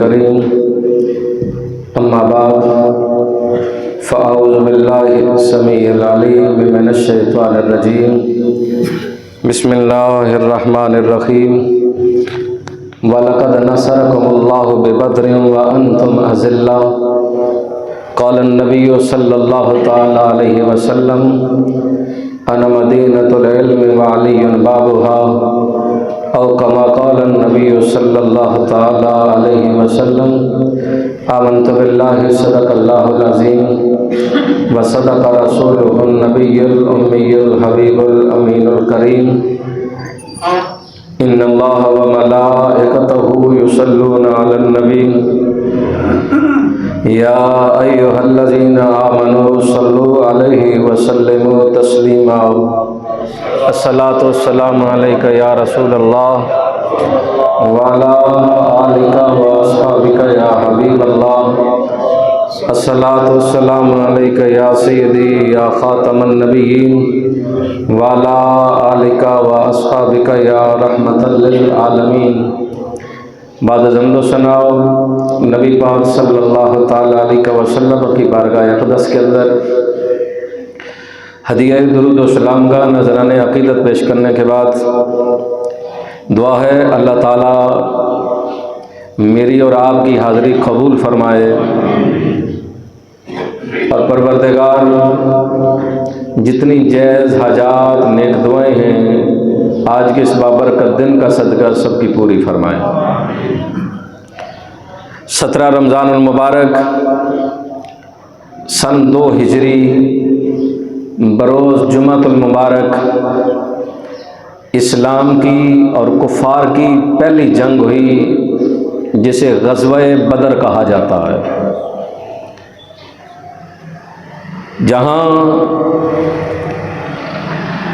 الكريم أما بعد فأعوذ بالله السميع العليم من الشيطان الرجيم بسم الله الرحمن الرحيم وَلَقَدْ نَصَرَكُمُ اللَّهُ بِبَدْرٍ وَأَنْتُمْ أَذِلَّةٌ قال النبي صلى الله تعالى عليه وسلم أنا مدينة العلم وعلي بابها أو كما قال النبي صلى الله تعالى عليه وسلم آمنت بالله صدق الله العظيم وصدق رسوله النبي الأمي الحبيب الأمين الكريم إن الله وملائكته يصلون على النبي يا أيها الذين آمنوا صلوا عليه وسلموا تسليما الصلاة والسلام عليك يا رسول الله وعلى آلك وأصحابك يا حبيب الله الصلاة والسلام عليك يا سيدي يا خاتم النبيين وعلى آلك وأصحابك يا رحمة للعالمين بعد حمد و ثنا نبی پاک صلی اللہ تعالیٰ علیہ وسلم کی بارگاہ اقدس کے اندر ہدیہ درود و سلام کا نذرانِ عقیدت پیش کرنے کے بعد دعا ہے اللہ تعالیٰ میری اور آپ کی حاضری قبول فرمائے اور پروردگار جتنی جائز حاجات نیک دعائیں ہیں آج کے اس بابرکت دن کا صدقہ سب کی پوری فرمائے 17 رمضان المبارک سن 2 ہجری بروز جمعۃ المبارک اسلام کی اور کفار کی پہلی جنگ ہوئی جسے غزوہ بدر کہا جاتا ہے، جہاں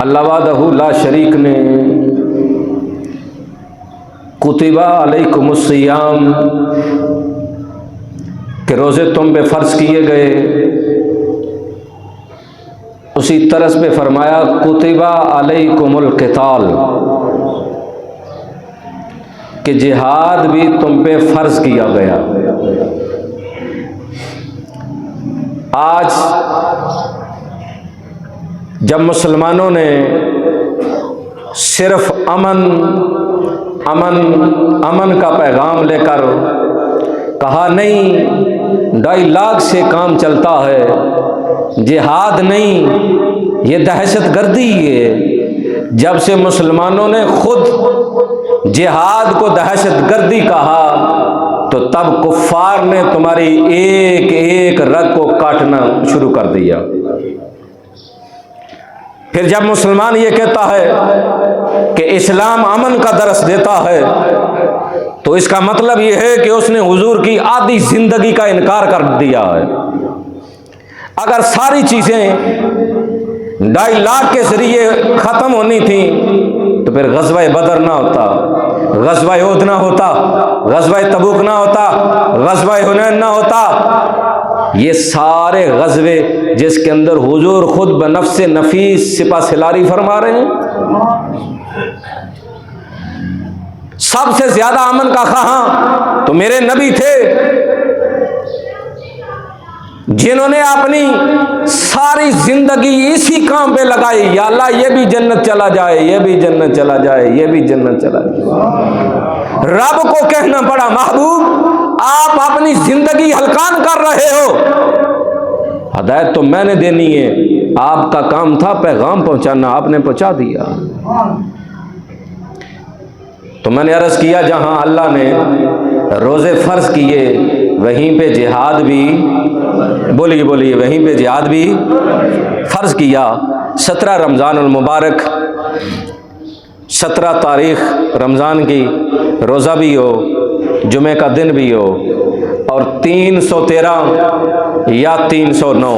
اللہ وحدہ لا شریک نے کتب علیکم الصیام کہ روزے تم پہ فرض کیے گئے، اسی طرز پہ فرمایا کتب علیکم القتال کہ جہاد بھی تم پہ فرض کیا گیا۔ آج جب مسلمانوں نے صرف امن کا پیغام لے کر کہا نہیں 2.5 لاکھ سے کام چلتا ہے، جہاد نہیں یہ دہشت گردی ہے، جب سے مسلمانوں نے خود جہاد کو دہشت گردی کہا تو تب کفار نے تمہاری ایک ایک رگ کو کاٹنا شروع کر دیا۔ پھر جب مسلمان یہ کہتا ہے کہ اسلام امن کا درس دیتا ہے تو اس کا مطلب یہ ہے کہ اس نے حضور کی آدھی زندگی کا انکار کر دیا ہے۔ اگر ساری چیزیں 2.5 لاکھ کے ذریعے ختم ہونی تھیں تو پھر غزوہ بدر نہ ہوتا، غزوہ احد نہ ہوتا، غزوہ تبوک نہ ہوتا، غزوہ حنین نہ ہوتا۔ یہ سارے غزوے جس کے اندر حضور خود بنفس نفیس سپہ سلاری فرما رہے ہیں، سب سے زیادہ امن کا خواہاں تو میرے نبی تھے، جنہوں نے اپنی ساری زندگی اسی کام پہ لگائی، یا اللہ یہ بھی جنت چلا جائے، یہ بھی جنت چلا جائے، یہ بھی جنت چلا جائے۔ رب کو کہنا پڑا محبوب آپ اپنی زندگی ہلکان کر رہے ہو، ہدایت تو میں نے دینی ہے، آپ کا کام تھا پیغام پہنچانا، آپ نے پہنچا دیا۔ تو میں نے عرض کیا جہاں اللہ نے روزے فرض کیے وہیں پہ جہاد بھی بولیے وہیں پہ جہاد بھی فرض کیا۔ 17 رمضان المبارک 17 تاریخ رمضان کی روزہ بھی ہو، جمعہ کا دن بھی ہو، اور 313 یا 309،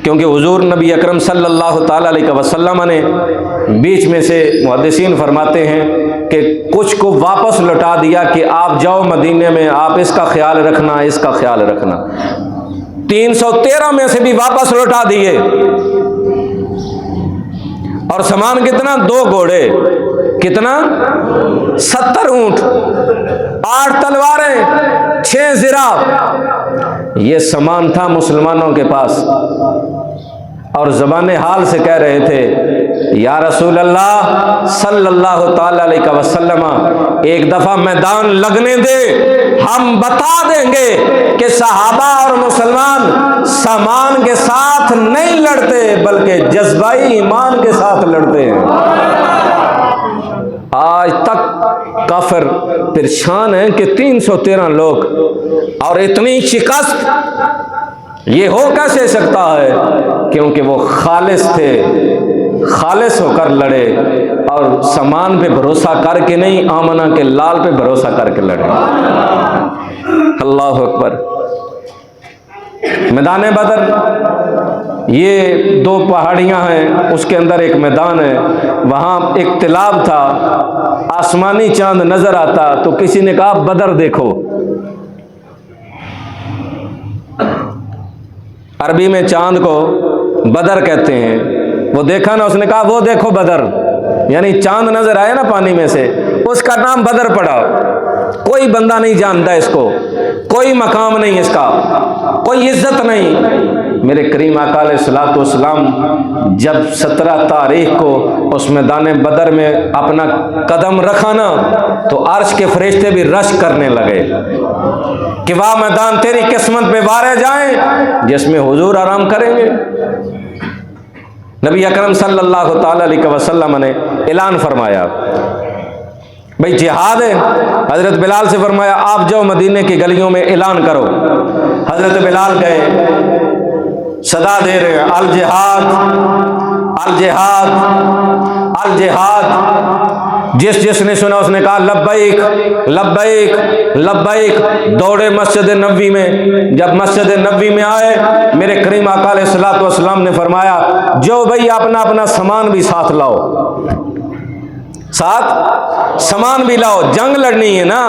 کیونکہ حضور نبی اکرم صلی اللہ تعالیٰ علیہ وسلم نے بیچ میں سے محدثین فرماتے ہیں کہ کچھ کو واپس لوٹا دیا کہ آپ جاؤ مدینے میں، آپ اس کا خیال رکھنا، اس کا خیال رکھنا۔ 313 میں سے بھی واپس لوٹا دیے، اور سامان کتنا؟ 2 گھوڑے، کتنا؟ 70 اونٹ، 8 تلواریں، 6 زرہ، یہ سامان تھا مسلمانوں کے پاس، اور زبان حال سے کہہ رہے تھے یا رسول اللہ صلی اللہ تعالی علیہ وسلم ایک دفعہ میدان لگنے دے، ہم بتا دیں گے کہ صحابہ اور مسلمان سامان کے ساتھ نہیں لڑتے بلکہ جذبائی ایمان کے ساتھ لڑتے ہیں۔ آج تک کافر پریشان ہیں کہ 313 لوگ اور اتنی شکست، یہ ہو کیسے سکتا ہے؟ کیونکہ وہ خالص تھے، خالص ہو کر لڑے، اور سامان پہ بھروسہ کر کے نہیں، آمنہ کے لال پہ بھروسہ کر کے لڑے۔ اللہ اکبر۔ میدان بدر یہ 2 پہاڑیاں ہیں، اس کے اندر ایک میدان ہے، وہاں ایک تالاب تھا، آسمانی چاند نظر آتا تو کسی نے کہا بدر دیکھو۔ عربی میں چاند کو بدر کہتے ہیں، وہ دیکھا نا، اس نے کہا وہ دیکھو بدر، یعنی چاند نظر آیا نا پانی میں سے، اس کا نام بدر پڑا۔ کوئی بندہ نہیں جانتا اس کو، کوئی مقام نہیں اس کا، کوئی عزت نہیں۔ میرے کریم آقا علیہ الصلوۃ والسلام جب 17 تاریخ کو اس میدان بدر میں اپنا قدم رکھا نا تو عرش کے فرشتے بھی رش کرنے لگے کہ واہ میدان تیری قسمت پہ وارے جائیں جس میں حضور آرام کریں گے۔ نبی اکرم صلی اللہ تعالی علیہ وسلم نے اعلان فرمایا بھئی جہاد ہے، حضرت بلال سے فرمایا آپ جاؤ مدینے کی گلیوں میں اعلان کرو۔ حضرت بلال گئے، صدا دے رہے ہیں الجہاد الجہاد الجہاد۔ جس نے سنا اس نے کہا لبیک لبیک لبیک، دوڑے مسجد نبوی میں۔ جب مسجد نبوی میں آئے میرے کریم آقا علیہ الصلوۃ والسلام نے فرمایا جو بھئی اپنا اپنا سامان بھی ساتھ لاؤ، ساتھ سامان بھی لاؤ، جنگ لڑنی ہے نا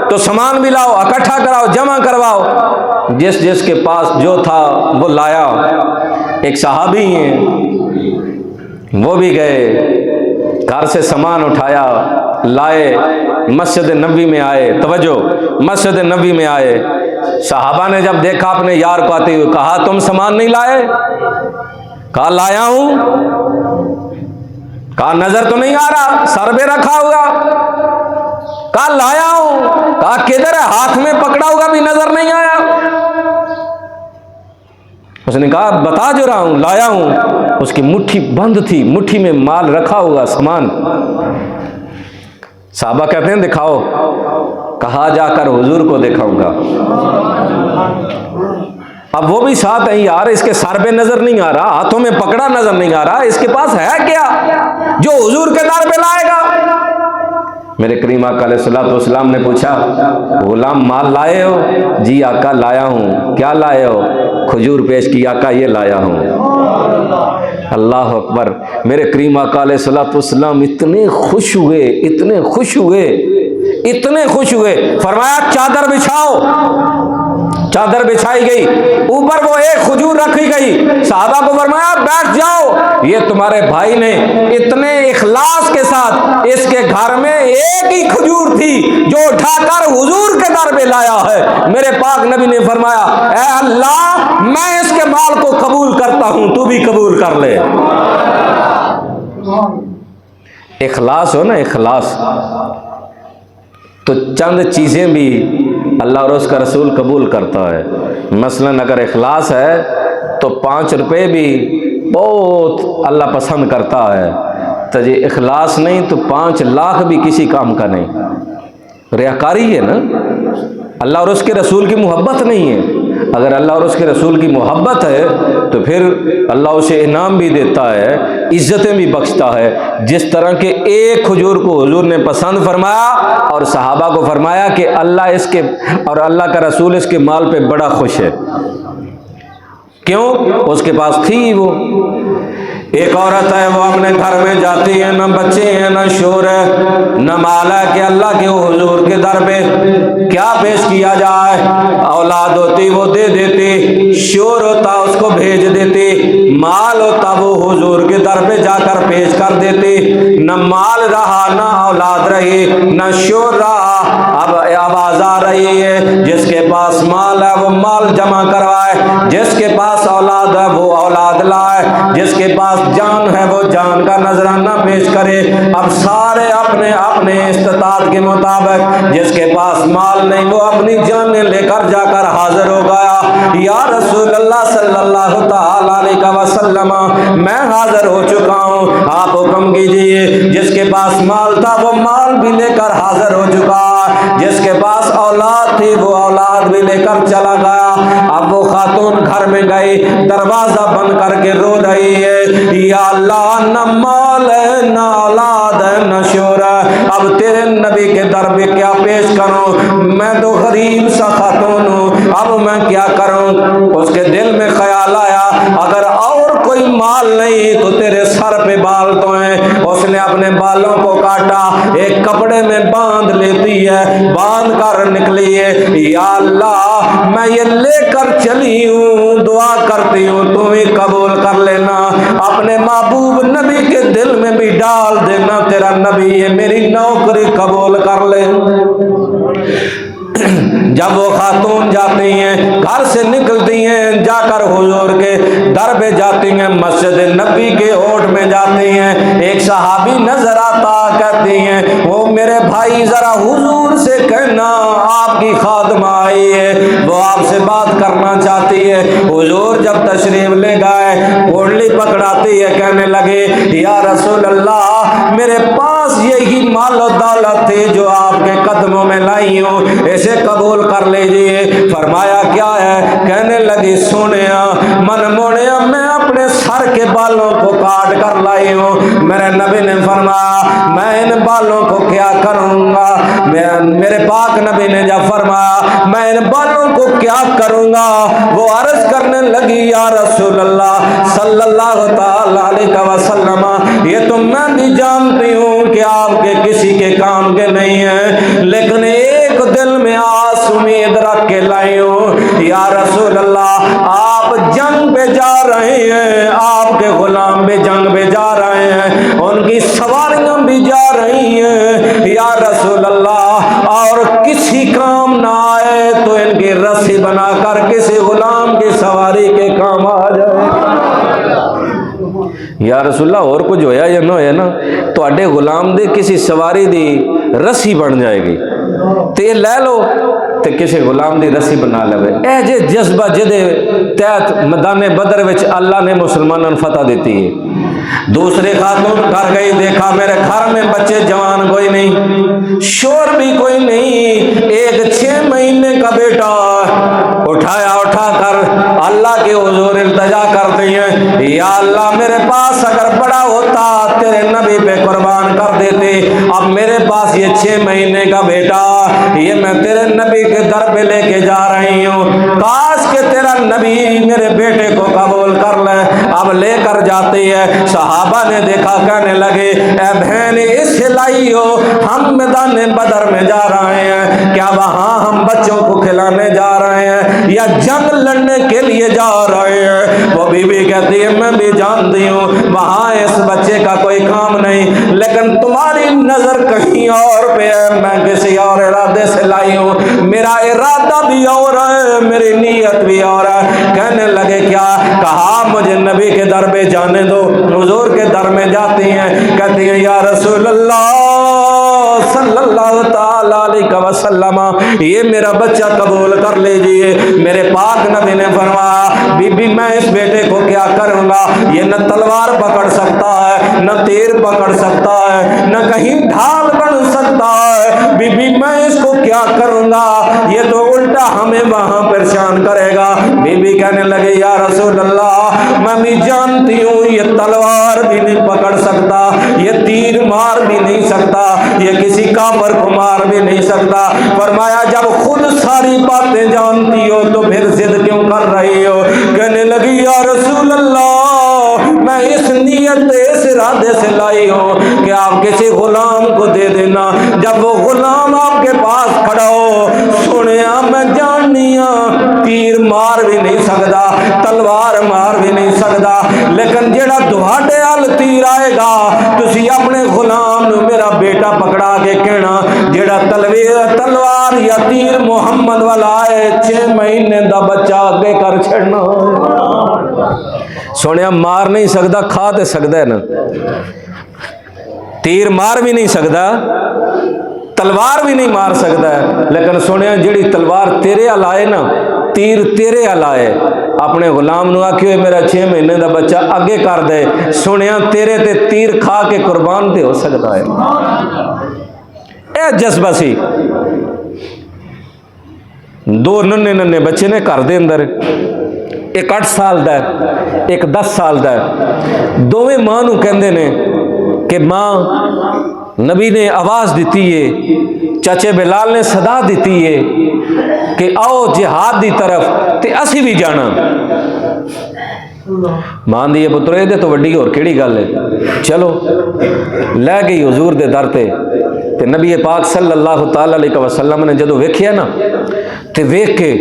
تو سامان بھی لاؤ، اکٹھا کراؤ، جمع کرواؤ۔ جس کے پاس جو تھا وہ لایا۔ ایک صحابی ہیں وہ بھی گئے، گھر سے سامان اٹھایا، لائے، مسجد نبوی میں آئے۔ توجہ، مسجد نبوی میں آئے، صحابہ نے جب دیکھا اپنے یار کو آتے ہوئے کہا تم سامان نہیں لائے؟ کہا لایا ہوں۔ کہا نظر تو نہیں آ رہا، سر پہ رکھا ہوگا؟ کہا لایا ہوں۔ کہا کدھر ہے؟ ہاتھ میں پکڑا ہوگا بھی نظر نہیں آیا۔ اس نے کہا بتا جو رہا ہوں، لایا ہوں۔ اس کی مٹھی بند تھی، مٹھی میں مال رکھا ہوگا، سامان۔ صحابہ کہتے ہیں دکھاؤ۔ کہا جا کر حضور کو دکھاؤں گا۔ اب وہ بھی ساتھ ہیں یار، اس کے سر پہ نظر نہیں آ رہا، ہاتھوں میں پکڑا نظر نہیں آ رہا، اس کے پاس ہے کیا جو حضور کے در پہ لائے گا؟ میرے کریم آقا علیہ الصلوۃ والسلام نے پوچھا غلام مال لائے ہو؟ جی آقا لایا ہوں۔ کیا لائے ہو؟ کھجور پیش کی۔ آقا یہ لایا ہوں۔ اللہ اکبر۔ میرے کریم آقا علیہ الصلوۃ والسلام اتنے خوش ہوئے، اتنے خوش ہوئے، اتنے خوش ہوئے، فرمایا چادر بچھاؤ۔ چادر بچھائی گئی، اوپر وہ ایک کھجور رکھی گئی، صحابہ کو فرمایا بیٹھ جاؤ، یہ تمہارے بھائی نے اتنے اخلاص کے ساتھ، اس کے گھر میں ایک ہی کھجور تھی جو اٹھا کر حضور کے در پہ لایا ہے۔ میرے پاک نبی نے فرمایا اے اللہ میں اس کے مال کو قبول کرتا ہوں، تو بھی قبول کر لے۔ اخلاص ہو نا، اخلاص تو چند چیزیں بھی اللہ اور اس کا رسول قبول کرتا ہے۔ مثلا اگر اخلاص ہے تو 5 روپے بھی بہت اللہ پسند کرتا ہے، تو یہ اخلاص نہیں تو 5 لاکھ بھی کسی کام کا نہیں۔ ریاکاری ہے نا، اللہ اور اس کے رسول کی محبت نہیں ہے۔ اگر اللہ اور اس کے رسول کی محبت ہے تو پھر اللہ اسے انعام بھی دیتا ہے، عزتیں بھی بخشتا ہے۔ جس طرح کہ ایک کھجور کو حضور نے پسند فرمایا اور صحابہ کو فرمایا کہ اللہ اس کے اور اللہ کا رسول اس کے مال پہ بڑا خوش ہے۔ کیوں؟ اس کے پاس تھی وہ۔ ایک عورت ہے وہ اپنے گھر میں جاتی ہے، نہ بچے ہیں نہ شور ہے نہ مال ہے کہ اللہ کے حضور کے در پہ کیا پیش کیا جائے۔ اولاد ہوتی وہ دے دیتی، شور ہوتا اس کو بھیج دیتی، مال ہوتا وہ حضور کے در پہ جا کر پیش کر دیتی۔ نہ مال رہا، نہ اولاد رہی، نہ شور رہا، اب آواز آ رہی ہے جس کے پاس مال ہے وہ مال جمع کروائے، جس کے پاس اولاد ہے وہ اولاد لائے، جس کے پاس جان ہے وہ جان کا نذرانہ پیش کرے۔ اب سارے اپنے اپنے استطاعت کے مطابق، جس کے پاس مال نہیں وہ اپنی جانیں لے کر جا کر حاضر ہو گیا، یا رسول اللہ صلی اللہ تعالی علیہ وسلم میں حاضر ہو چکا ہوں، آپ حکم کیجئے۔ جس کے پاس مال تھا وہ مال بھی لے کر حاضر ہو چکا، جس کے پاس اولاد تھی وہ اولاد بھی لے کر چلا گیا۔ اب وہ خاتون گھر میں گئی، دروازہ بند کر کے رو رہی ہے، یا اللہ نہ مال ہے نہ اولاد ہے نہ شور ہے، اب تیرے نبی کے در پہ کیا پیش کروں، میں تو غریب سا خاتون ہوں، اب میں کیا کروں۔ اس کے دل میں خیال آیا اگر اور کوئی مال نہیں تو تیرے سر پہ بال تو ہیں۔ اس نے اپنے بالوں کو کاٹا، ایک کپڑے میں باندھ لیتی ہے، باندھ کر نکلی ہے، یا اللہ میں یہ لے کر چلی ہوں، دعا کرتی ہوں تم ہی قبول کر لینا، اپنے محبوب نبی کے دل میں بھی ڈال دینا تیرا نبی یہ میری نوکری قبول کر لے۔ جب وہ خاتون جاتی ہیں، گھر سے نکلتی ہیں، جا کر حضور کے در پہ جاتی ہیں، مسجد نبی کے اوٹ میں جاتی ہیں، ایک صحابی نظر آتا، کہتی ہیں وہ میرے بھائی ذرا حضور سے کہنا آپ کی خادمہ آئی ہے، وہ آپ سے بات کرنا چاہتی ہے۔ حضور جب تشریف لے گئے، انگلی پکڑاتی ہے، کہنے لگے یا رسول اللہ میرے پاس یہی مال و دولت تھی جو آپ کے قدموں میں لائی ہوں، اسے قبول کر لیجئے۔ فرمایا کیا ہے؟ کہنے لگی سونیا من مونیا میں اپنے سر کے بالوں کو کاٹ کر لائی ہوں۔ میرے نبی نے فرمایا میں ان بالوں کو کیا کروں گا؟ میرے پاک نبی نے جب فرمایا میں ان بالوں کو کیا کروں گا، وہ عرض کرنے لگی یا رسول اللہ صلی اللہ تعالی علیہ وسلم یہ تو میں بھی جانتی ہوں کہ آپ کے کسی کے کام کے نہیں ہیں، لیکن ایک دل میں آس امید رکھ کے لائی ہوں، یا رسول اللہ آپ جنگ پہ جا رہے ہیں، آپ کے غلام بھی جنگ پہ جا رہے ہیں، ان کی سواریاں بھی جا رہی ہیں، یا رسول اللہ اور کسی کام نہ آئے تو ان کی رسی بنا کر کسی غلام کی سواری کے کام آ جائے۔ یا رسول اللہ اور کچھ ہویا یا نہ ہویا نا تو اڈے غلام دے کسی سواری دی رسی بن جائے گی، تو یہ لے لو تے کسی غلام دی رسی بنا لے۔ اے جے جذبہ جدے تحت میدان بدر وچ اللہ نے مسلمانوں فتح دیتی ہے۔ دوسرے خاتون گھر گئی، دیکھا میرے گھر میں بچے جوان کوئی نہیں، شور بھی کوئی نہیں، ایک 6 مہینے کا بیٹا اٹھایا، اٹھا کر اللہ کے حضور التجا کرتی ہیں یا اللہ میرے پاس اگر بڑا ہوتا تیرے نبی پہ قربان کر دیتے، اب میرے پاس یہ 6 مہینے کا بیٹا یہ میں تیرے نبی کے در پہ لے کے جا رہی ہوں، کاش کہ تیرا نبی میرے بیٹے کو قبول کر لے۔ اب لے کر جاتی ہے، صحابہ نے دیکھا، کہنے لگے اے بہن اس لائی ہو، ہم میدان بدر میں جا رہے ہیں، کیا وہاں ہم بچوں کو کھلانے جا رہے ہیں یا جنگ لڑنے کے لیے جا رہے ہیں؟ وہ بی بی کہتی ہے میں بھی جانتی ہوں وہاں اس بچے کا کوئی کام نہیں، لیکن تمہاری نظر کہیں اور پہ ہے، میں کسی اور ارادے سے لائی ہوں، میرا ارادہ بھی اور ہے، میری نیت بھی اور ہے۔ کہنے لگے کیا؟ کہا مجھے نبی کے در پہ جانے دو۔ حضور کے در میں جاتی ہیں، کہتی ہیں یا رسول اللہ صلی اللہ تعالی علیہ وسلم یہ میرا بچہ قبول کر لیجئے۔ میرے پاک نبی نے فرمایا بی بی میں اس بیٹے کو کیا کروں گا، یہ نہ تلوار پکڑ سکتا ہے، نہ تیر پکڑ سکتا ہے، نہ کہیں ڈھال بن سکتا ہے، بی بی میں اس کو کیا کروں گا، یہ تو الٹا ہمیں وہاں پریشان کرے گا۔ بی بی کہنے لگے یا رسول اللہ میں بھی جانتی ہوں یہ تلوار بھی نہیں پکڑ سکتا، یہ تیر مار بھی نہیں سکتا، یہ کسی کافر کو مار بھی نہیں سکتا۔ فرمایا جب خود ساری باتیں جانتی ہو تو پھر ضد کیوں کر رہی ہو؟ کہنے لگی یا رسول اللہ میں اس نیت اس ارادے سے لائی ہوں کہ آپ کسی غلام کو دے دینا، جب وہ غلام آپ کے پاس کھڑا ہو، سنیا میں جاننی ہوں تیر مار بھی نہیں سکتا، تلوار مار بھی نہیں سکتا، لیکن جڑا دہاڑے ال تیر آئے گا تسی اپنے غلام نو میرا بیٹا پکڑا کے کہنا جڑا جڑا تلوار یا تیر محمد والا آئے 6 مہینے دا بچہ اگے کر چھڑنا سونے مار نہیں سکتا کھا تے سکتا ہے نا تیر مار بھی نہیں سکتا تلوار بھی نہیں مار سکتا ہے لیکن سونے جڑی تلوار تیرے علائے نا تیر تیرے علائے اپنے غلام نو آکھے ہوئے میرا 6 مہینے دا بچہ اگے کر دے سنیا تیرے تے تیر کھا کے قربان تے ہو سکتا ہے اے جذبہ سی 2 ننے بچے نے گھر دے اندر ایک 8 سال دا ہے ایک 10 سال دا ہے دوویں ماں نو کہندے نے کہ ماں نبی نے آواز دیتی ہے چاچے بلال نے صدا دیتی ہے کہ آؤ جہاد دی طرف تے اسی بھی جانا ماں دی پترے دے تو وڈی اور کیڑی گل ہے چلو لے گئی حضور دے در تے نبی پاک صلی اللہ تعالی علیہ وسلم نے جدو ویکھیا نا تے ویکھ کے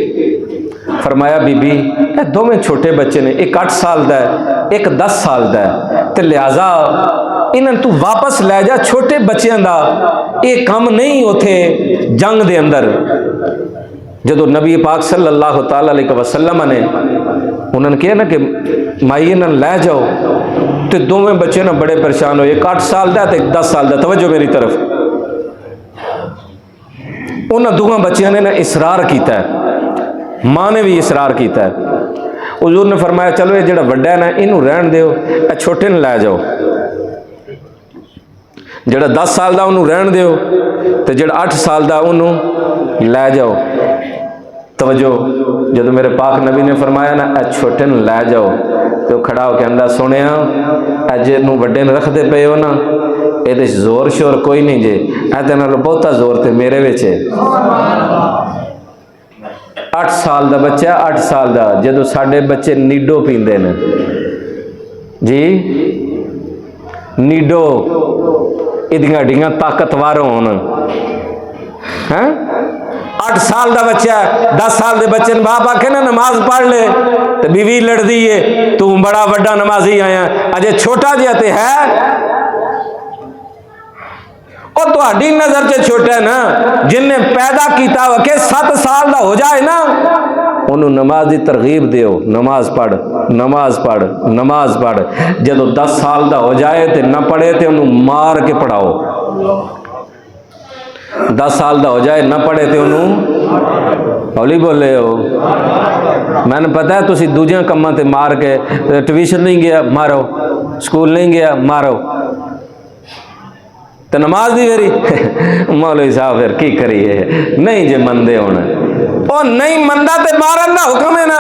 فرمایا بی بی اے دوویں چھوٹے بچے نے ایک 8 سال دا ہے ایک 10 سال دا ہے تے لہذا انہاں تو واپس لے جا چھوٹے بچیاں دا یہ کام نہیں ہوتے جنگ دے اندر جدو نبی پاک صلی اللہ تعالی علیہ وسلم نے انہوں نے کہا نا کہ مائی انہوں لے جاؤ تو دوویں بچے نا بڑے پریشان ہوئے ایک 8 سال دا تے ایک 10 سال دا توجہ میری طرف انہوں دوویں بچیاں نے نا اصرار کیتا ہے ماں نے بھی اصرار کیتا ہے حضور نے فرمایا چلو یہ جڑا وڈا ہے نا انہوں رہن دیو اے چھوٹے نے لے جاؤ جڑا 10 سال دا انہوں رہن دیو تے جڑا 8 سال دا انہوں لے جاؤ توجہ جدو میرے پاک نبی نے فرمایا نا اے چھوٹے نے لے جاؤ تو کھڑا ہو کے اندر سنیا اے جے نو وڈے نے رکھ دے پے ہو نا اے دے زور شور کوئی نہیں جے اے تے نال بہتا زور تے میرے وچ ہے 8 سال دا بچہ 8 سال دا جدو ساڈے بچے نیڈو پیندے نے جی نیڈو ادیاں ڈیاں طاقتور ہون ہاں 8 سال دا بچہ 10 سال دے بچے نے باپ آکھے نا نماز پڑھ لے تے بیوی لڑ دی ہے تو بڑا بڑا نمازی آیا اجے چھوٹا جہا تے ہے اور تو ہڈی نظر سے چھوٹا ہے نا جن نے پیدا کیتا ہوا کہ 7 سال دا ہو جائے نا انہوں نماز دی ترغیب دیو نماز پڑھ نماز پڑھ نماز پڑھ جدو 10 سال دا ہو جائے تے نہ پڑھے تے انہوں مار کے پڑھاؤ 10 سال دا ہو جائے نہ پڑھے تے انہوں ہولی بولے ہو میں نے پتا ہے تسی دوجیاں کماں تے مار کے ٹیوشن نہیں گیا مارو سکول نہیں گیا مارو تو نماز دی ویری مولوی صاحب پھر کی کریے نہیں جے مندے ہونا اور نہیں مندہ تے مارن دا حکم ہے نا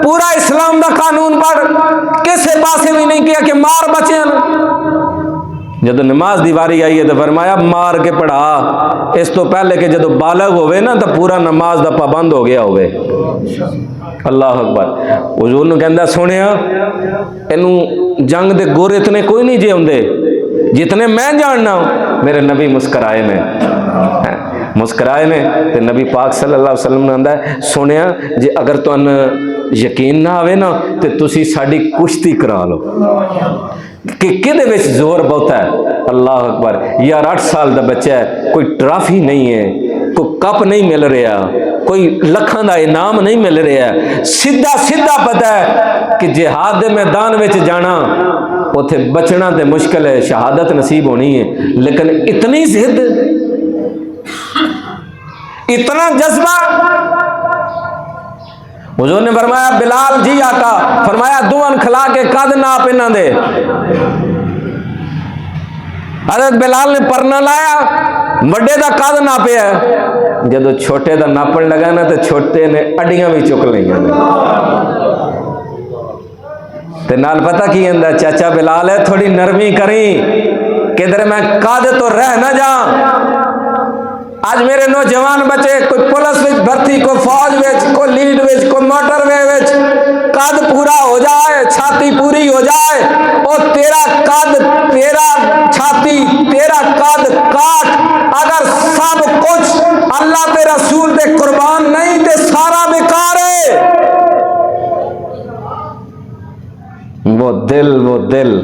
پورا اسلام دا قانون پڑھ کسے پاسے بھی نہیں کیا کہ مار بچے ہیں جدو نماز دی واری آئی ہے تو فرمایا مار کے پڑھا اس تو پہلے کہ جدو بالغ ہوئے نا تو پورا نماز دا پابند ہو گیا ہوئے اللہ اکبر حضور نے کہندہ سنیا انہوں جنگ دے گور اتنے کوئی نہیں جے ہوندے جتنے میں جاننا ہوں میرے نبی مسکرائے نے مسکرائے نے تو نبی پاک صلی اللہ علیہ وسلم نے آندا ہے سنیا جے اگر تو ان یقین نہ آوے نا تو تسی ساڑی کشتی کرا لو کہ کدے وچ زور بہتا ہے اللہ اکبر یار 8 سال دا بچہ ہے کوئی ٹرافی نہیں ہے کوئی کپ نہیں مل رہا کوئی لکھاں دا انعام نہیں مل رہا سیدھا سیدھا پتہ ہے کہ جہاد دے میدان وچ جانا اوتھے بچنا تے مشکل ہے شہادت نصیب ہونی ہے لیکن اتنی ضد اتنا جذبہ حضور نے فرمایا بلال جی آقا فرمایا دوان کھلا کے قد ناپ انہاں دے حضرت بلال نے پرنا لایا بڑے دا قد ناپیا ہے جدو چھوٹے دا ناپن لگا نا تو چھوٹے نے اڈیاں بھی چک لیں تے نال پتہ کی اندہ چاچا بلال ہے تھوڑی نرمی کریں کہ در میں قد تو رہ نہ جا آج میرے نوجوان بچے کوئی پولیس وچ بھرتی کوئی فوج وچ کوئی لیڈ وچ کوئی موٹر وے وچ قد پورا ہو جائے چھاتی پوری ہو جائے اور تیرا قد تیرا چھاتی تیرا قد کاٹ اگر سب کچھ اللہ تے رسول دے قربان نہیں تے سارا بیکار ہے وہ دل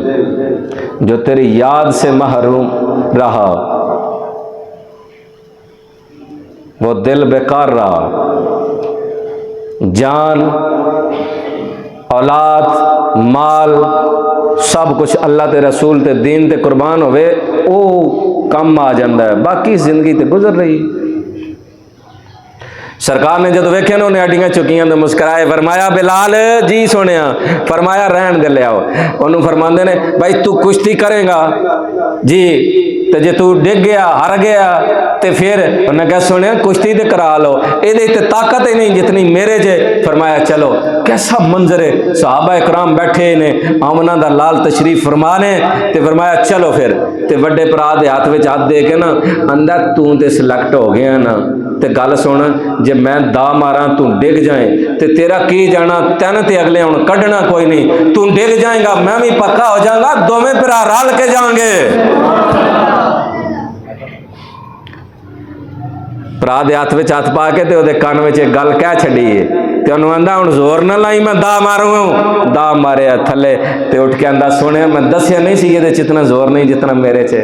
جو تیری یاد سے محروم رہا وہ دل بیکار رہا، جان، اولاد، مال سب کچھ اللہ تے رسول تے دین تے قربان ہوئے او کم آ جاندہ ہے، باقی زندگی تے گزر رہی۔ سرکار نے جدو ویکھے نا انہیں اڈیاں چکیاں تو مسکرائے، فرمایا بلال جی سونیا، فرمایا رہن دے لے آؤ۔ انہوں فرماندے نے بھائی تو کشتی کرے گا جی، تے جے تو ڈگ گیا ہر گیا تے پھر انہیں کہا سونے کشتی تے کرا لو، یہ تے طاقت ہی نہیں جتنی میرے جے۔ فرمایا چلو، کیسا منظر ہے، صحابہ اکرام بیٹھے نے، آمنہ دا لال تشریف فرمانے تے فرمایا چلو پھر تے وڈے پرا دے ہاتھ وچ ہاتھ دے کے نا اندر تو تے سلیکٹ ہو گیا نا تے گل سن، جے میں دا ماراں تو ڈگ جائیں تے تیرا کی جانا، تین تے اگلے ہوں کڈنا کوئی نہیں، تو ڈگ جائیں گا میں بھی پکا ہو جاؤں گا، دوویں پرا رل کے جاؤں گے۔ پرا دے ہاتھ وچ ہاتھ پا کے تے دے کان وچ ایک گل کہہ چھڈی ہے تے انہوں آندا ہن زور نہ لائی میں دا ماروں ہوں، دا ماریا تھلے تے اٹھ کے آندا سونے میں دسیا نہیں سی یہ جتنا زور نہیں جتنا میرے چے۔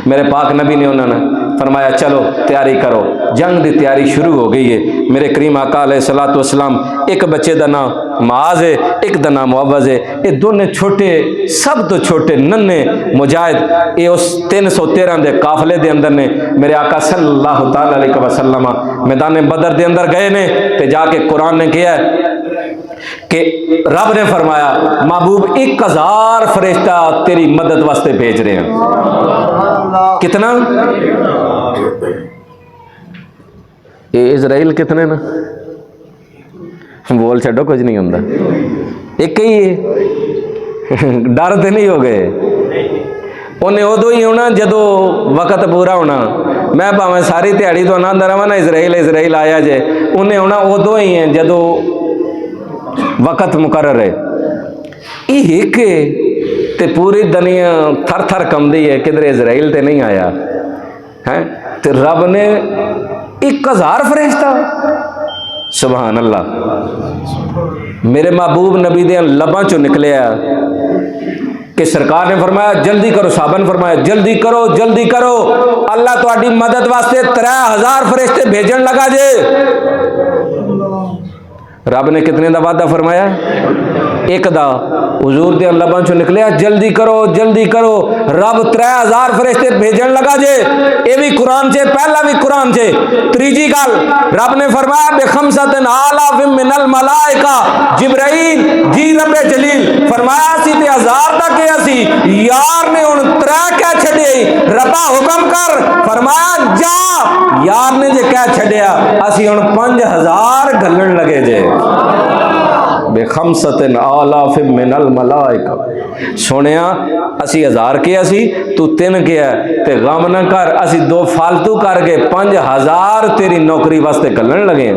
میرے پاک نبی نے انہوں نے فرمایا چلو تیاری کرو، جنگ دی تیاری شروع ہو گئی ہے۔ میرے کریم آقا علیہ الصلوۃ والسلام، ایک بچے دا نام معاذ ہے، ایک دا نام معوذ ہے، یہ دونوں چھوٹے سب تو چھوٹے ننے مجاہد، یہ اس 313 دے قافلے دے اندر نے۔ میرے آقا صلی اللہ تعالی علیہ وسلم میدان بدر دے اندر گئے نے تے جا کے قرآن نے کیا ہے کہ رب نے فرمایا محبوب 1000 فرشتہ تیری مدد واسطے بھیج رہے ہیں۔ کتنا؟ یہ اسرائیل کتنے نا بول چھڑو کچھ نہیں ہوندہ، ایک ہی ہے، ڈر تے نہیں ہو گئے۔ انہیں ادو ہی ہونا جدو وقت پورا ہونا، میں پاویں ساری تیاری تو نہ دروا نا اسرائیل آیا جے، انہیں ہونا ادو ہی ہیں جدو وقت مقرر ہے۔ یہ ایک تے پوری دنیا تھر تھر کم دی ہے، کدھر اسرائیل تے نہیں آیا ہے، تے رب نے 1000 فرشتہ، سبحان اللہ۔ میرے محبوب نبی دے لباں چوں نکلیا کہ سرکار نے فرمایا جلدی کرو، صحابہ نے فرمایا جلدی کرو جلدی کرو، اللہ تہاڈی مدد واسطے 3000 فرشتے بھیجن لگا جے۔ رب نے کتنے دا وعدہ فرمایا؟ ایک دا۔ حضور دے لباں چوں نکلیا جلدی کرو جلدی کرو، رب 3000 فرشتے بھیجن لگا جے۔ اے بھی قرآن چے، پہلا بھی قرآن چے۔ تریجی گل رب نے فرمایا بخمسۃ آلاف من الملائکہ، جبرائیل جی رب جلیل فرمایا سی تے 1000 تک گیا سی، یار نے ہن 3 کہہ چھڈے، ربا حکم کر، فرمایا جا، یار نے جے کہہ چھڈیا اسی ہن 5000 گھلن لگے جے۔ بخمسۃ آلاف من الملائکہ، سونیا اسی 1000 کیا سی تو 3 کیا تے غم نہ کر، اسی 2 فالتو کر کے 5000 تیری نوکری واسطے گھلن لگے۔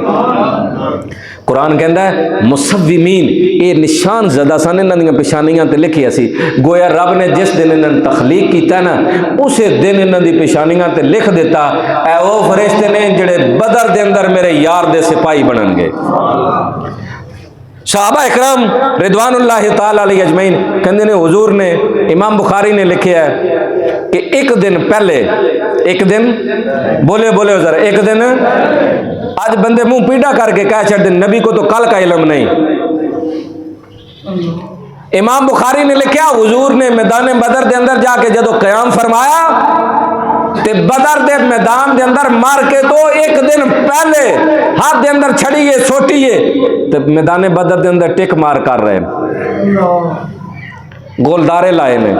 قرآن کہندا ہے مصومین، یہ نشان زدہ سن انہاں دیاں پیشانیاں تے لکھی سی، گویا رب نے جس دن انہاں تخلیق کیتا نا اسے دن انہاں دی پیشانیاں تے لکھ دیتا اے او فرشتے نے جڑے بدر دے اندر میرے یار دے سپاہی بنن گے۔ صحابہ اکرام رضوان اللہ تعالی علیہ اجمعین کہندے نے حضور نے، امام بخاری نے لکھیا ہے کہ ایک دن پہلے، ایک دن بولے ذرا، ایک دن، آج بندے منہ پیڑا کر کے کہہ چھڑ دیں نبی کو تو کل کا علم نہیں۔ امام بخاری نے لکھیا حضور نے میدان بدر دے اندر جا کے جدو قیام فرمایا تے بدر دے میدان دے اندر مار کے تو ایک دن پہلے ہاتھ دے اندر چھڑیے سوٹیے تے میدان بدر دے اندر ٹک مار کر رہے ہیں، گولدارے لائے نے۔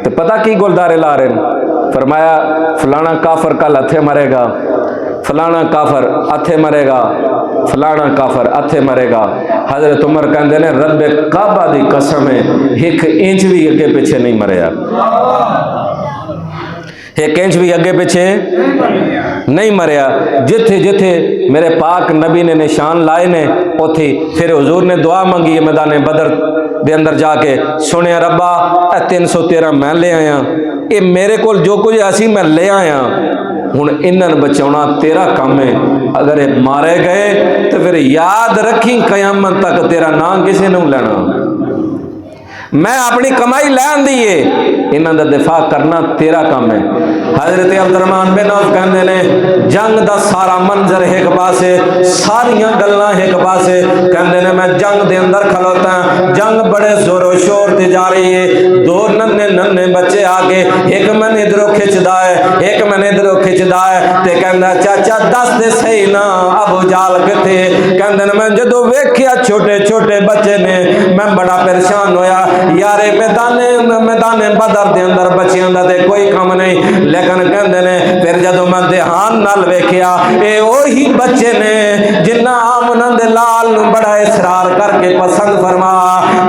تو پتہ کی گولدارے لا رہے ہیں؟ فرمایا فلانا کافر کل ہتھے مرے گا، فلانا کافر ہتھے مرے گا، فلانا کافر ہتھے مرے گا۔ حضرت عمر کہندے نے رب کعبہ دی قسم ہے 1 انچ بھی اگے پیچھے نہیں مریا، 1 انچ بھی اگے پیچھے نہیں مریا۔ جتھے جتھے میرے پاک نبی نے نشان لائے نے اوتھے پھر حضور نے دعا منگی میدان بدر دے اندر جا کے، سنیا ربا اے 313 میں لے آیا، اے میرے کول جو کچھ ایسی میں لے آیا، ہن انہاں بچاؤنا تیرا کام ہے، اگر یہ مارے گئے تو پھر یاد رکھی قیامت تک تیرا نام کسی نے لینا، میں اپنی کمائی لین دیئے انہاں دا دفاع کرنا تیرا کام ہے۔ حضرت عبدالرحمن بن عوف کہندے نے جنگ دا سارا منظر ایک پاسے، ساریاں گلاں ایک پاسے، کہندے نے میں جنگ دے اندر کھلوتا ہوں، جنگ بڑے زور و شور تے جا رہی ہے، دو ننے بچے آگے، ایک میں نے ادھروں کھچدا ہے، ایک میں نے ادھروں کھچدا ہے، تے کہندا چاچا دس دے صحیح نا ابو جال کتے، کہندے نے میں جدو ویکھیا چھوٹے چھوٹے بچے نے میں بڑا پریشان ہویا، یارے میدان بدر دے اندر بچیاں دا تے کوئی کم نہیں، لیکن کہندے نے پھر جدو میں دھیان نال ویکھیا اے وہی بچے نے جنہاں آمنہ دے لال نو بڑا اصرار کر کے پسند فرما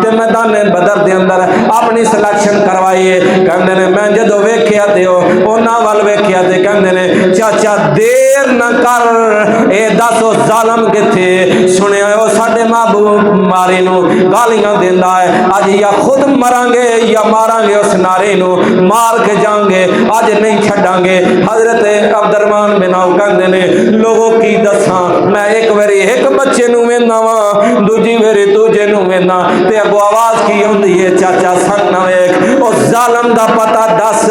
تے میدان بدر دے اندر اپنی سلیکشن کروائیے، کہندے نے میں جدو ویکھیا تے اونا وال ویکھیا تے کہندے نے چاچا دیر نہ کر، اے دسو ظالم کتھے، سنیا او ساڈے محبوب ماری نو گالیاں دیندا ہے، اج یا خود مران گے یا ماران گے اس ناری نو، مار کے جائیں گے اج نہیں چھڈاں گے۔ حضرت عبدالرحمن بن عوف کہندے نے لوگوں کی دساں میں ایک واری ایک بچے نو ویندا واں، دوجی واری دوجے نو ویندا تے اگو آواز کی ہوندی ہے چاچا سن نہ ویکھ، او ظالم دا پتہ دس۔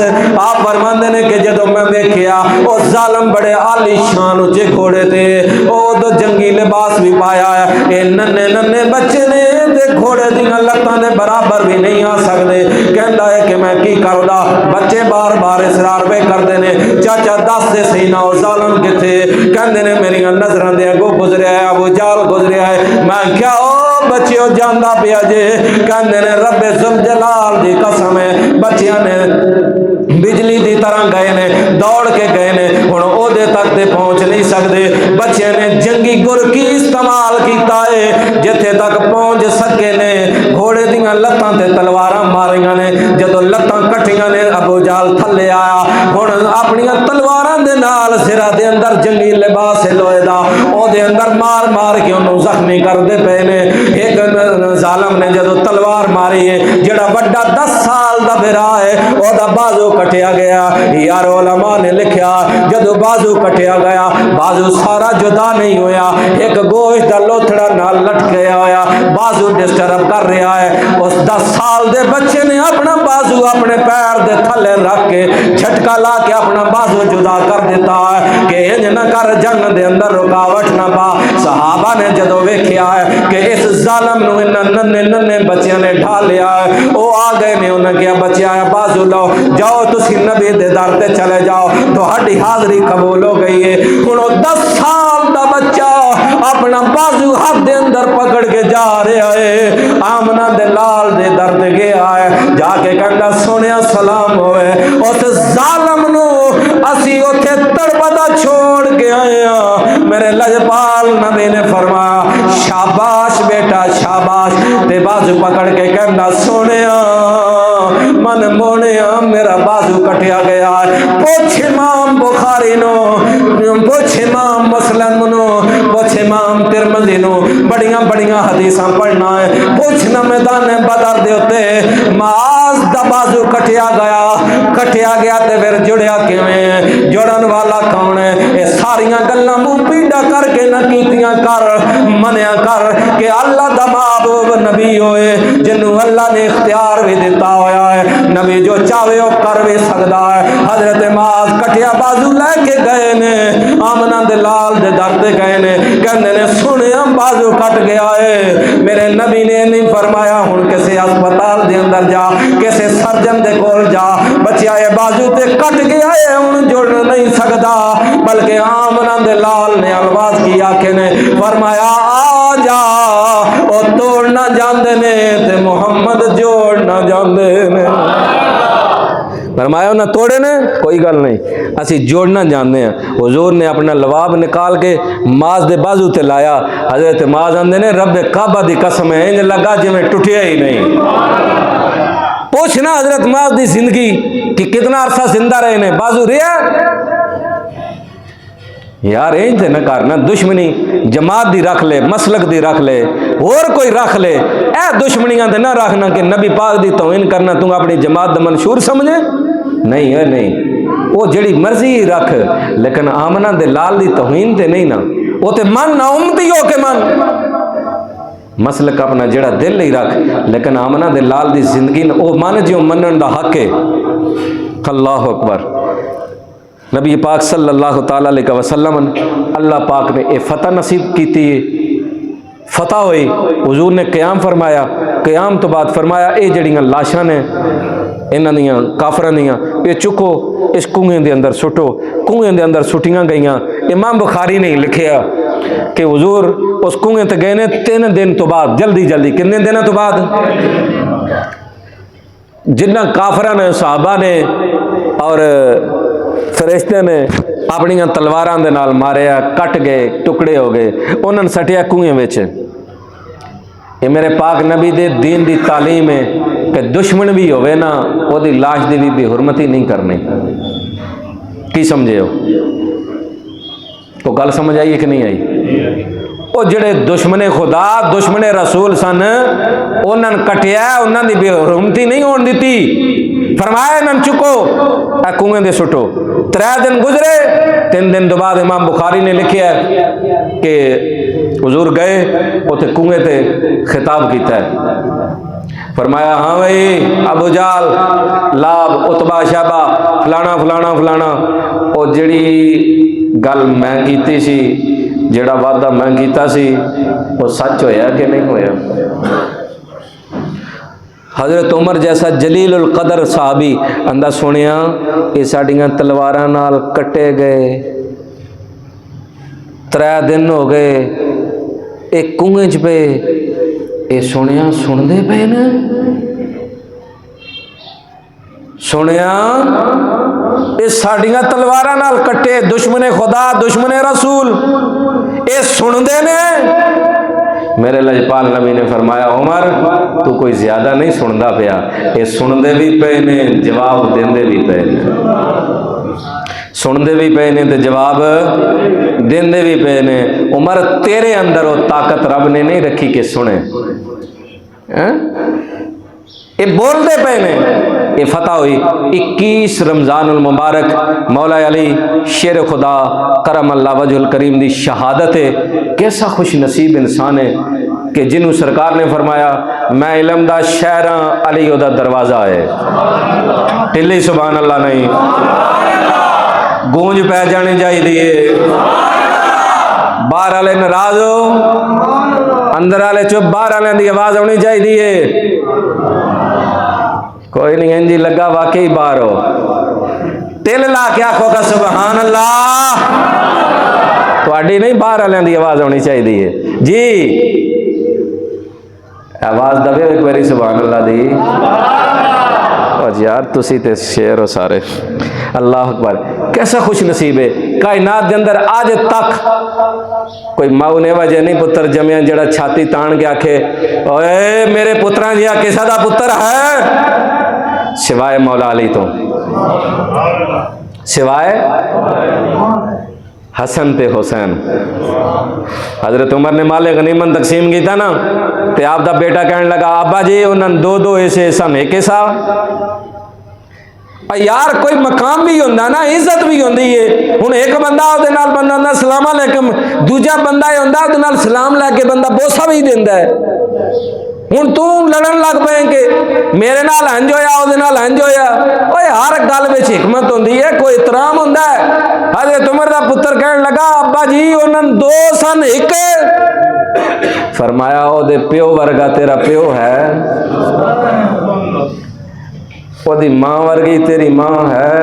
آپ فرماندے نے کہ جدو میں ویکھیا او ظالم بڑے عالی شان اونچے گھوڑے تے، او تو جنگی لباس بھی پایا ہے، اے ننے بچے نے تے گھوڑے دیاں لتاں دے برابر بھی نہیں آ سکدے، کہندا ہے کہ میں کی کردا، بچے بار بار اصرار پہ کردے نے چاچا دس دے صحیح نا او ظالم کتے، کہندے نے میری نظراں دے اگوں گزریا ہے ابو جال گزریا ہے، میں کیا او بچیو جاندا پیا جے، کہندے نے رب ذوالجلال دی قسم ہے بچیاں نے بجلی دی طرح گئے نے دوڑ کے گئے نے، ہن او دے تک تے پہنچ نہیں سکدے، بچے نے جنگی گر کی استعمال کیتا ہے جتھے تک پہنچ سکے نے، گھوڑے دیاں لتاں تے تلواراں ماریاں نے، جدو لتاں کٹیاں نے ابو جال تھلے آیا، ہن اپنی تلواراں دے نال سرا دے اندر جنگی لباس لوہے دا او دے اندر مار مار کے انہوں زخمی کردے پے نے، ایک ظالم نے جدو تلوار ماری ہے جڑا بڑا 10 سال دا بھرا ہے او دا بازو کٹیا گیا، یار علماء نے لکھیا جدو بازو کٹیا گیا بازو سارا جدا نہیں ہویا، ایک گوشت دا لوتھڑا نال لٹکیا ہویا، بازو ڈسٹرب کر رہا ہے، اس 10 سال دے بچے نے اپنا بازو اپنے پیر دے تھلے رکھ کے جھٹکا لا کے اپنا بازو جدا کر دیتا ہے کہ انج نہ کر جنگ دے اندر رکاوٹ نہ پا۔ صحابہ نے جدو ویکھیا ہے کہ اس ظالم نو انہاں ننے بچیاں نے ڈھا لیا ہے، او آ گئے نے انہاں کیا بچیا ہے بازو لو جاؤ تسی نبی دے در تے چلے جاؤ تہاڈی حاضری قبول ہو گئی ہے، ہن او 10 سال دا بچہ اپنا بازو ہاتھ دے اندر پکڑ کے جا رہا ہے، آمنہ دے لال دے در تے گیا ہے، جا کے کہندا سونیا سلام ہوئے، اس ظالم نو اسی اوتھے تڑپدا چھوڑ کے آئے ہاں، میرے لجپال نبی نے فرمایا شاباش بیٹا شاباش، تے بازو پکڑ کے کہندا سونیا من مونیا میرا بازو کٹیا گیا ہے، پوچھ امام بخاری نو، پوچھ امام مسلم نو، پوچھ امام ترمذی نو، بڑیاں حدیثاں پڑھنا ہے، پوچھنا میدان بدر دے اوتے معاذ دا بازو کٹیا گیا تے پھر جڑیا کیویں، جڑن والا کون ہے، اے ساریاں گلاں منہ پیڈا کر کے نہ کیتیاں کر، منیا کر کہ اللہ دا محبوب نبی ہوئے جنوں اللہ نے اختیار بھی دیتا ہویا ہے، نبی جو چاہے وہ کر بھی سکدا ہے۔ حضرت معاذ کٹیا بازو لے کے گئے نے، آمنہ دے لال دے در تے گئے نے، کہندے نے سنیا بازو کٹ گیا ہے، میرے نبی نے نہیں فرمایا ہن کسے ہسپتال دے اندر جا، کسے سرجن دے کول جا، بچیا اے بازو تے کٹ گیا ہے ہن جڑ نہیں سکدا، بلکہ آمنہ دے لال نے آواز کی آکھے نے فرمایا آ جا، او توڑ نہ جاندے نے تے محمد جوڑ نہ جاندے نے، فرمایا انہیں توڑے نے کوئی گل نہیں اسی جوڑنا جانتے ہیں۔ حضور نے اپنا لواب نکال کے معاذ دے بازو تے لایا، حضرت معاذ آندے نے رب کعبہ دی قسم ہے انج لگا جی میں ٹوٹیا ہی نہیں۔ پوچھنا حضرت معاذ دی زندگی کہ کتنا عرصہ زندہ رہے نے، بازو رہا یار این تے نہ کرنا، دشمنی جماعت دی رکھ لے، مسلک دی رکھ لے، اور کوئی رکھ لے، اے دشمنیاں تے نہ رکھنا کہ نبی پاک دی توہین کرنا تو اپنی جماعت دا منشور سمجھے، نہیں ہے نہیں، وہ جڑی مرضی رکھ لیکن آمنہ دے لال دی توہین تے نہیں نا، وہ تے من نہ امتی ہو کے من، مسلک اپنا جڑا دل ہی رکھ لیکن آمنہ دے لال دی زندگی او من جو منن دا حق ہے۔ اللہ اکبر۔ نبی پاک صلی اللہ تعالیٰ علیہ وسلم اللہ پاک نے یہ فتح نصیب کیتی ہے، فتح ہوئی، حضور نے قیام فرمایا، قیام تو بعد فرمایا اے جڑیاں لاشاں نے انہاں دیاں کافراں دیاں یہ چکو اس کنویں دے اندر سٹو، کنویں دے اندر سٹیاں گئیاں۔ امام بخاری نے لکھیا کہ حضور اس کنویں تے گئے نے 3 دن تو بعد، جلدی جلدی، کتنے دنوں تو بعد؟ جنہ کافراں نے صحابہ نے اور فرشتے نے اپنی تلواراں دے نال ماریا، کٹ گئے، ٹکڑے ہو گئے، انہوں نے سٹیا کنویں وچ۔ یہ میرے پاک نبی دے دین دی تعلیم ہے کہ دشمن بھی ہوئے نا وہ دی لاش دی بھی حرمتی نہیں کرنی۔ کی سمجھے ہو؟ تو گل سمجھ آئی ہے کہ نہیں آئی؟ وہ جڑے دشمن خدا دشمن رسول سن انہوں نے کٹیا، انہوں دی بے حرمتی نہیں ہون دیتی، فرمایا انہوں چکو اے کنویں دے سٹو۔ 3 دن گزرے، 3 دن تو بعد امام بخاری نے لکھیا کہ حضور گئے اوتے کنویں تے خطاب کیتا ہے، فرمایا ہاں بھائی ابو جال، لاب، عتبہ، شیبہ، فلانا فلانا فلانا، او جڑی گل میں کیتی سی، جڑا وعدہ میں کیتا سی وہ سچ ہویا کہ نہیں ہویا؟ حضرت عمر جیسا جلیل القدر صحابی اندہ سنیا یہ ساڑیاں تلواراں نال کٹے گئے، 3 دن ہو گئے، ایک کنویں چ پہ یہ سنیا سن دے پے نا، سنیا یہ ساڑیاں تلواراں نال کٹے، دشمن خدا دشمن رسول یہ سن دے نے۔ میرے لجپال نبی نے فرمایا عمر تو کوئی زیادہ نہیں سندا پیا، یہ سن دے بھی پے نے جواب دیندے بھی پے نے، سن دے بھی پے نے تے جواب دیندے بھی پے نے۔ عمر تیرے اندر وہ طاقت رب نے نہیں رکھی کہ سنے، یہ بول دے پے نے۔ یہ فتح ہوئی 21 رمضان المبارک، مولا علی شیر خدا کرم اللہ وجہ الکریم دی شہادت ہے۔ کیسا خوش نصیب انسان ہے کہ جنہوں سرکار نے فرمایا میں علم دا شہراں، علی دا دروازہ ہے۔ ٹلی سبحان اللہ نہیں، گونج پہ جانے جائی دیئے، باہر والے ناراض ہو، اندر والے چپ، باہر والے دی آواز ہونی چاہیے دیئے، کوئی نہیں انجی لگا واقعی باہر ہو، تل لا کے آنکھوں کا سبحان اللہ، تو اڈی نہیں باہر والے دی آواز ہونی چاہیے دیئے جی، آواز دبے ایک باری سبحان اللہ دی، یار تسی تے شیر ہو سارے، اللہ اکبر۔ کیسا خوش نصیب ہے کائنات دے اندر آج تک کوئی ماں نے وجہ نہیں پتر جمعیاں جڑا چھاتی تان کے آکھے اوے میرے پتران جیا کسا دا پتر ہے سوائے مولا علی تو، سوائے حسن تے حسین۔ حضرت عمر نے مال غنیمت تقسیم کی تھا نا تے آپ دا بیٹا کہنے لگا ابا جی انہوں 2 ایسے سن ایک ایسا، یار کوئی مقام بھی ہوندہ نا، عزت بھی ہوندی ہے، ہن ایک بندہ ہو دے نال بندہ ہوندہ سلام علیکم، دوجہ بندہ ہوندہ ہو دے نال سلام لے کے بندہ بوسا بھی دیندہ ہے، ہن تو لڑن لگ پائیں کہ میرے نال ہنج ہویا ہو دے نال ہنج ہویا، اوہ ہر گل وچ حکمت ہوندی ہے، کوئی احترام ہوندہ ہے۔ حضرت عمر دا پتر کہنے لگا ابا جی انہوں 2 سن ایک، فرمایا او دے پیو ورگا تیرا پیو ہے، او دی ماں ورگی تیری ماں ہے،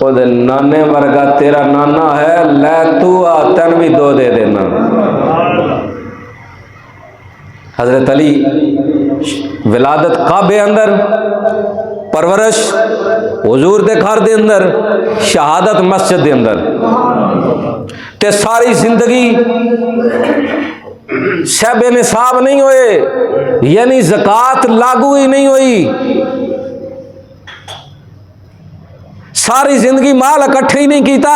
او دے نانے ورگا تیرا نانا ہے، لے تو آتن بھی 2 دے دینا۔ حضرت علی ولادت کعبے اندر، پرورش حضور دے گھر دے اندر، شہادت مسجد دے اندر، تے ساری زندگی شب نصاب نہیں ہوئے، یعنی زکوٰۃ لاگو ہی نہیں ہوئی، ساری زندگی مال اکٹھے ہی نہیں کیتا،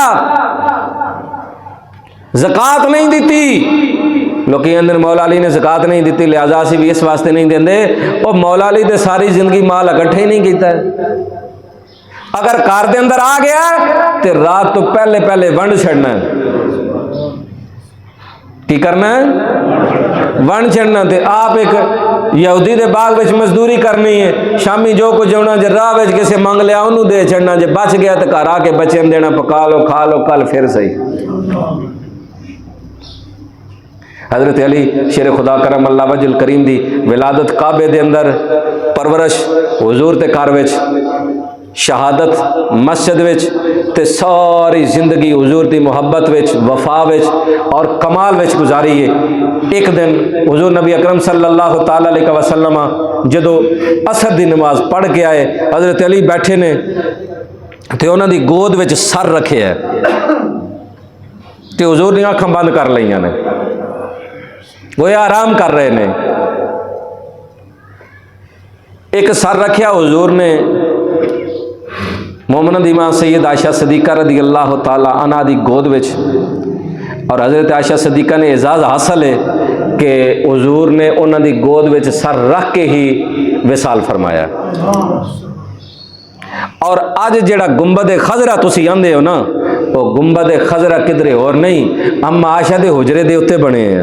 زکوٰۃ نہیں دیتی، لوکی اندر مولا علی نے زکوٰۃ نہیں دیتی لہذا سی بھی اس واسطے نہیں دیندے، اور مولا علی دے ساری زندگی مال اکٹھے ہی نہیں کیتا ہے۔ اگر کار دے اندر آ گیا تو رات تو پہلے پہلے ونڈ چھڑنا ہے، کی کرنا ہے؟ ون چڑھنا تے آپ ایک یہودی دے باغ وچ مزدوری کرنی ہے، شامی جو کچھ ہونا جے راہ وچ کسے منگ لیا انہوں دے چھڑنا، جے بچ گیا تو گھر آ کے بچن دینا، پکا لو کھا لو کل پھر صحیح۔ حضرت علی شیر خدا کرم اللہ وجہ الکریم دی ولادت کعبے دے اندر، پرورش حضور تے گھر وچ، شہادت مسجد وچ، تے ساری زندگی حضور دی محبت وچ، وفا وچ اور کمال وچ گزاری ہے۔ ایک دن حضور نبی اکرم صلی اللہ تعالی علیہ وسلم جدو عصر دی نماز پڑھ کے آئے، حضرت علی بیٹھے نے تے انہاں دی گود وچ سر رکھے ہے تے حضور نے آنکھاں بند کر لئیاں نے، وہ آرام کر رہے نے۔ ایک سر رکھیا حضور نے مومنہ دی ماں سید عائشہ صدیقہ رضی اللہ تعالی عنہا دی گود وچ، اور حضرت عائشہ صدیقہ نے اعزاز حاصل ہے کہ حضور نے انہاں دی گود وچ سر رکھ کے ہی وصال فرمایا۔ اور آج جڑا گنبد خضرا تسی آندے ہو نا، وہ گنبد خضرا کدھرے اور نہیں، اما عائشہ دے حجرے دے اتے بنے ہیں،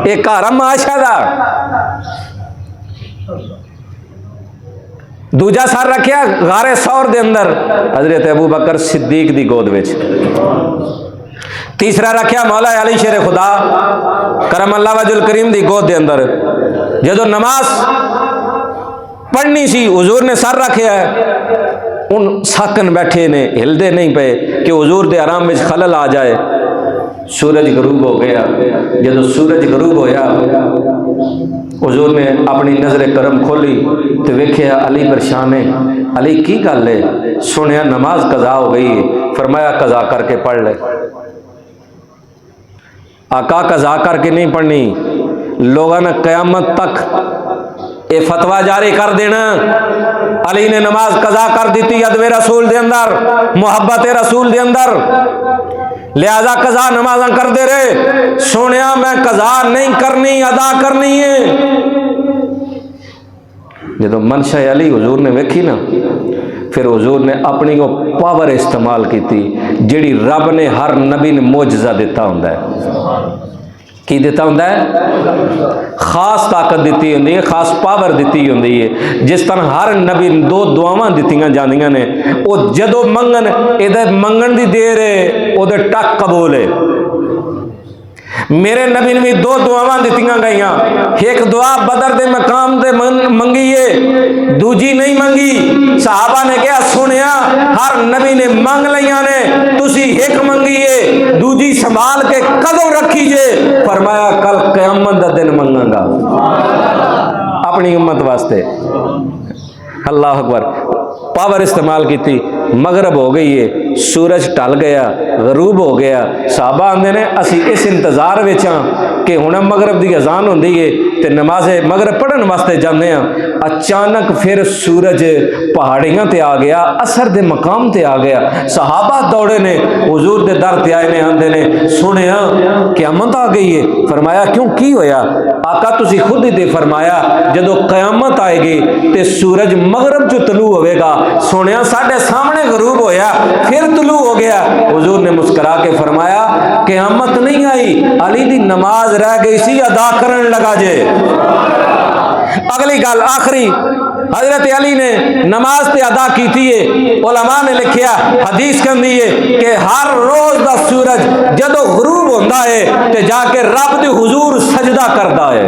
ایک گھر اما عائشہ دا۔ دوجا سر رکھیا غار ثور دے اندر حضرت ابو بکر صدیق دی گود وچ۔ تیسرا رکھیا مولا علی شیر خدا کرم اللہ وجہ الکریم دی گود دے اندر۔ جدو نماز پڑھنی سی حضور نے سر رکھیا ہے، ان ساکن بیٹھے نے، ہلدے نہیں پے کہ حضور دے آرام وچ خلل آ جائے۔ سورج غروب ہو گیا، جدو سورج غروب ہویا حضور نے اپنی نظر کرم کھولی تو ویکھیا علی پریشان ہے۔ علی کی گل ہے؟ سنیا نماز قضا ہو گئی ہے۔ فرمایا قضا کر کے پڑھ لے۔ آقا قضا کر کے نہیں پڑھنی، لوگوں نے قیامت تک یہ فتویٰ جاری کر دینا علی نے نماز قضا کر دیتی ادب رسول دے اندر، محبت رسول دے اندر، لہذا قضا نمازاں کر دے رہے۔ سونیا میں قضا نہیں کرنی، ادا کرنی ہے۔ جدو منشا علی حضور نے ویکھی نا، پھر حضور نے اپنی وہ پاور استعمال کی تھی جیڑی رب نے ہر نبی نے معجزہ دیتا ہوں ہے۔ کی دیتا ہوں ہے؟ خاص طاقت دیتی ہوں ہے، خاص پاور دیتی ہوں ہے۔ جس طرح ہر نبی دو دعاواں دیتیاں جاندیاں نے، وہ جدو منگن ادھر منگن دی دیر ہے، ادھر ٹک قبول ہے۔ میرے نبی نے بھی دو دعاواں دیتیاں گئیاں، ایک دعا بدر دے مقام دے منگیے، دوجی نہیں منگی۔ صحابہ نے کہا سنیا ہر نبی نے منگ لیاں نے، تسی ایک منگیے دوجی سنبھال کے کدوں رکھیے۔ فرمایا کل قیامت دا دن منگاں گا اپنی امت واسطے۔ اللہ اکبر، پاور استعمال کی تھی۔ مغرب ہو گئی ہے، سورج ٹل گیا، غروب ہو گیا۔ صحابہ آندے نے اسی اس انتظار وچاں کہ ہن مغرب دی اذان ہوندی ہے تے نماز مغرب پڑھن واسطے جاندے ہاں۔ اچانک پھر سورج پہاڑیاں تے آ گیا، اثر دے مقام تے آ گیا۔ صحابہ دوڑے نے حضور دے در تے آئے نے، آندے نے سنیا قیامت آ گئی ہے۔ فرمایا کیوں کی ہویا؟ آقا تسی خود ہی تے فرمایا جدو قیامت آئے گی تے سورج مغرب جو طلوع ہوئے گا، سنیا ساڑھے سامنے غروب ہویا پھر طلوع ہو گیا۔ حضور نے مسکرا کے فرمایا قیامت نہیں آئی، علی دی نماز رہ گئی سی، ادا کرن لگا جے۔ اگلی گل آخری، حضرت علی نے نماز تے ادا کی تھی ہے۔ علماء نے لکھیا حدیث کہندی ہے کہ ہر روز دا سورج جدو غروب ہوندہ ہے تے جا کے رب دی حضور سجدہ کردہ ہے۔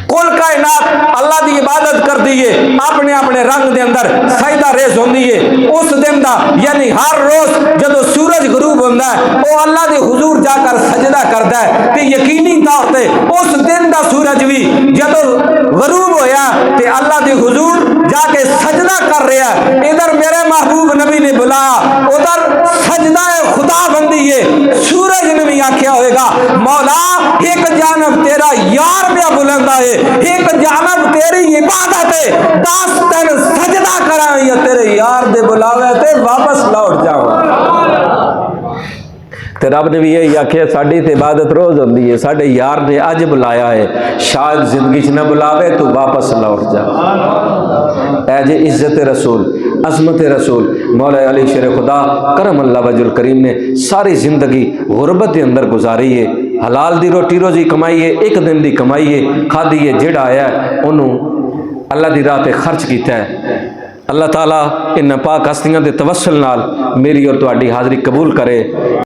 کل کائنات اللہ دی عبادت کر دیئے، اپنے اپنے رنگ دے اندر سجدہ ریز ہوندی ہے۔ اس دن دا یعنی ہر روز جدو سورج غروب ہوندہ ہے وہ اللہ دے حضور جا کر سجدہ کردہ ہے۔ کہ یقینی طور تے اس دن دا سورج بھی جدو غروب ہویا تے اللہ دے حضور جا کے سجدہ کر رہا ہے۔ ادھر میرے محبوب نبی نے بلایا، ادھر سجدہ خدا بندی ہے۔ سورج نے بھی آکھیا ہوئے گا مولا ایک جانب تیرا یار بیا بلندہ ہے، ایک جانب تیری عبادت ہے، دس تین سجدہ کرائیں یا تیرے یار دے بلاوے تے واپس لوٹ جاؤں۔ تے رب نے بھی یہی آکھیا ساڈی تے عبادت روز ہوندی ہے، ساڈے یار نے اج بلایا ہے، شاید زندگی چ نہ بلاوے تو واپس لوٹ جا۔ اے جے عزت رسول، عظمت رسول مولا علی شیر خدا کرم اللہ وجہ الکریم نے ساری زندگی غربت کے اندر گزاری ہے۔ حلال دی روٹی روزی کمائی ہے، ایک دن دی کمائی ہے، کھادی ہے، جڑا آیا ہے انہوں اللہ دی راہ تے خرچ کیتا ہے۔ اللہ تعالیٰ ان پاک ہستیاں دے توسل نال میری اور تہاڈی حاضری قبول کرے۔